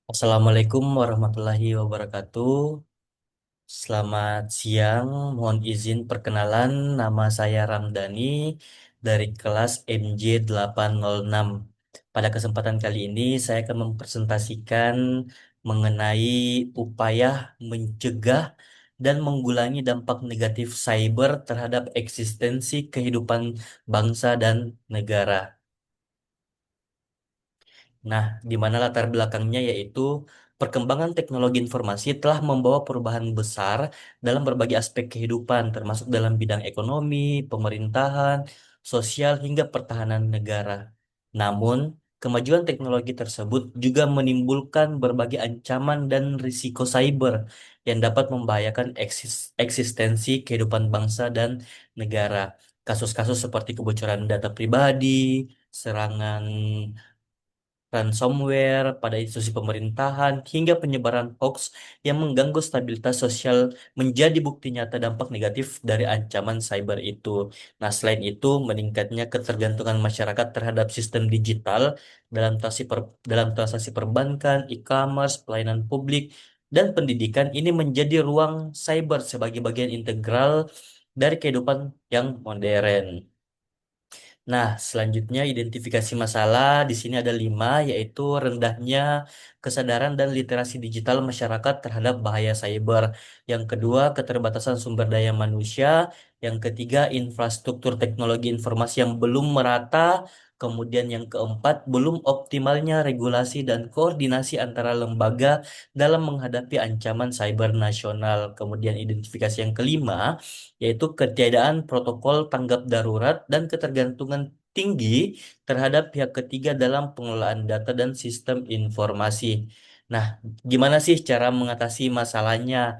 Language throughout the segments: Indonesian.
Assalamualaikum warahmatullahi wabarakatuh. Selamat siang, mohon izin perkenalan. Nama saya Ramdhani dari kelas MJ806. Pada kesempatan kali ini saya akan mempresentasikan mengenai upaya mencegah dan menggulangi dampak negatif cyber terhadap eksistensi kehidupan bangsa dan negara. Nah, di mana latar belakangnya yaitu perkembangan teknologi informasi telah membawa perubahan besar dalam berbagai aspek kehidupan, termasuk dalam bidang ekonomi, pemerintahan, sosial, hingga pertahanan negara. Namun, kemajuan teknologi tersebut juga menimbulkan berbagai ancaman dan risiko cyber yang dapat membahayakan eksistensi kehidupan bangsa dan negara. Kasus-kasus seperti kebocoran data pribadi, serangan ransomware pada institusi pemerintahan, hingga penyebaran hoax yang mengganggu stabilitas sosial menjadi bukti nyata dampak negatif dari ancaman cyber itu. Nah, selain itu, meningkatnya ketergantungan masyarakat terhadap sistem digital dalam transaksi perbankan, e-commerce, pelayanan publik, dan pendidikan ini menjadi ruang cyber sebagai bagian integral dari kehidupan yang modern. Nah, selanjutnya identifikasi masalah di sini ada 5, yaitu rendahnya kesadaran dan literasi digital masyarakat terhadap bahaya cyber. Yang kedua, keterbatasan sumber daya manusia. Yang ketiga, infrastruktur teknologi informasi yang belum merata. Kemudian yang keempat, belum optimalnya regulasi dan koordinasi antara lembaga dalam menghadapi ancaman cyber nasional. Kemudian identifikasi yang kelima, yaitu ketiadaan protokol tanggap darurat dan ketergantungan tinggi terhadap pihak ketiga dalam pengelolaan data dan sistem informasi. Nah, gimana sih cara mengatasi masalahnya?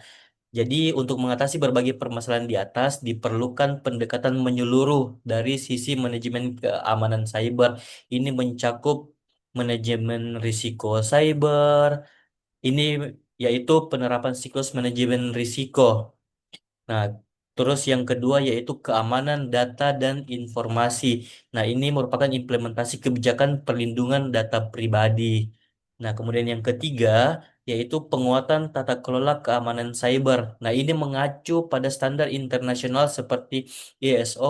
Jadi, untuk mengatasi berbagai permasalahan di atas, diperlukan pendekatan menyeluruh dari sisi manajemen keamanan cyber. Ini mencakup manajemen risiko cyber, ini yaitu penerapan siklus manajemen risiko. Nah, terus yang kedua yaitu keamanan data dan informasi. Nah, ini merupakan implementasi kebijakan perlindungan data pribadi. Nah, kemudian yang ketiga yaitu penguatan tata kelola keamanan cyber. Nah, ini mengacu pada standar internasional seperti ISO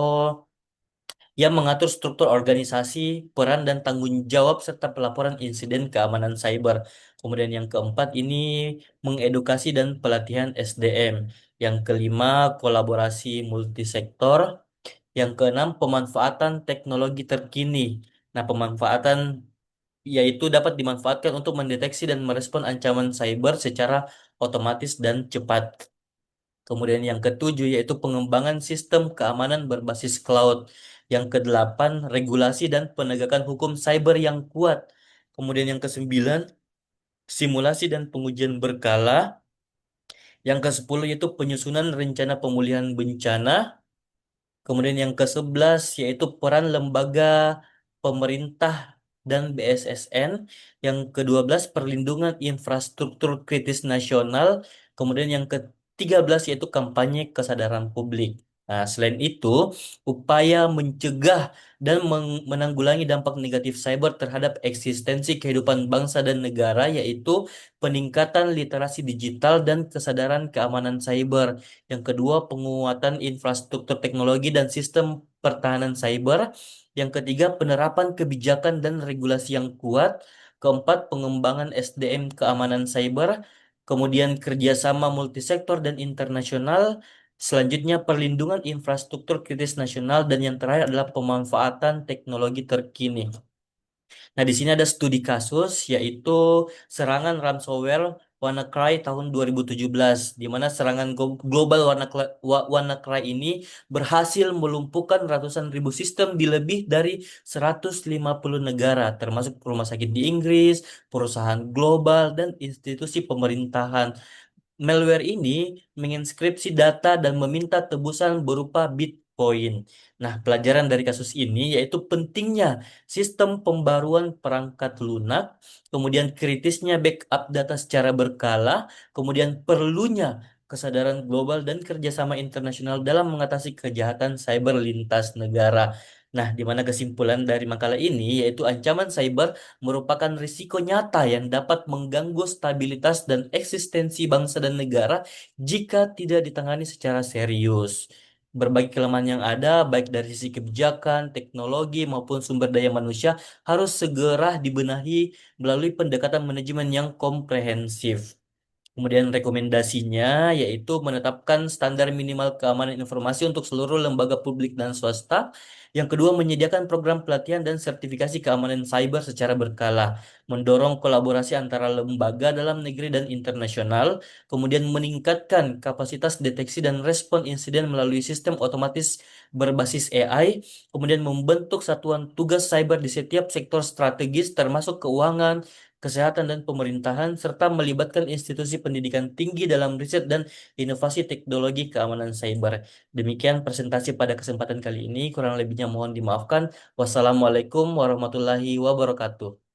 yang mengatur struktur organisasi, peran dan tanggung jawab serta pelaporan insiden keamanan cyber. Kemudian yang keempat ini mengedukasi dan pelatihan SDM. Yang kelima, kolaborasi multisektor. Yang keenam, pemanfaatan teknologi terkini. Nah, pemanfaatan yaitu dapat dimanfaatkan untuk mendeteksi dan merespon ancaman cyber secara otomatis dan cepat. Kemudian yang ketujuh yaitu pengembangan sistem keamanan berbasis cloud. Yang kedelapan, regulasi dan penegakan hukum cyber yang kuat. Kemudian yang kesembilan, simulasi dan pengujian berkala. Yang kesepuluh yaitu penyusunan rencana pemulihan bencana. Kemudian yang ke-11 yaitu peran lembaga pemerintah dan BSSN. Yang ke-12 perlindungan infrastruktur kritis nasional. Kemudian yang ke-13 yaitu kampanye kesadaran publik. Nah, selain itu, upaya mencegah dan menanggulangi dampak negatif cyber terhadap eksistensi kehidupan bangsa dan negara yaitu peningkatan literasi digital dan kesadaran keamanan cyber. Yang kedua, penguatan infrastruktur teknologi dan sistem pertahanan cyber. Yang ketiga, penerapan kebijakan dan regulasi yang kuat. Keempat, pengembangan SDM keamanan cyber. Kemudian kerjasama multisektor dan internasional. Selanjutnya, perlindungan infrastruktur kritis nasional. Dan yang terakhir adalah pemanfaatan teknologi terkini. Nah, di sini ada studi kasus yaitu serangan ransomware WannaCry tahun 2017 di mana serangan global WannaCry ini berhasil melumpuhkan ratusan ribu sistem di lebih dari 150 negara termasuk rumah sakit di Inggris, perusahaan global dan institusi pemerintahan. Malware ini menginskripsi data dan meminta tebusan berupa Bitcoin. Nah, pelajaran dari kasus ini yaitu pentingnya sistem pembaruan perangkat lunak, kemudian kritisnya backup data secara berkala, kemudian perlunya kesadaran global dan kerjasama internasional dalam mengatasi kejahatan cyber lintas negara. Nah, di mana kesimpulan dari makalah ini yaitu ancaman cyber merupakan risiko nyata yang dapat mengganggu stabilitas dan eksistensi bangsa dan negara jika tidak ditangani secara serius. Berbagai kelemahan yang ada, baik dari sisi kebijakan, teknologi, maupun sumber daya manusia, harus segera dibenahi melalui pendekatan manajemen yang komprehensif. Kemudian rekomendasinya yaitu menetapkan standar minimal keamanan informasi untuk seluruh lembaga publik dan swasta. Yang kedua, menyediakan program pelatihan dan sertifikasi keamanan cyber secara berkala, mendorong kolaborasi antara lembaga dalam negeri dan internasional, kemudian meningkatkan kapasitas deteksi dan respon insiden melalui sistem otomatis berbasis AI, kemudian membentuk satuan tugas cyber di setiap sektor strategis termasuk keuangan, kesehatan dan pemerintahan, serta melibatkan institusi pendidikan tinggi dalam riset dan inovasi teknologi keamanan cyber. Demikian presentasi pada kesempatan kali ini, kurang lebihnya mohon dimaafkan. Wassalamualaikum warahmatullahi wabarakatuh.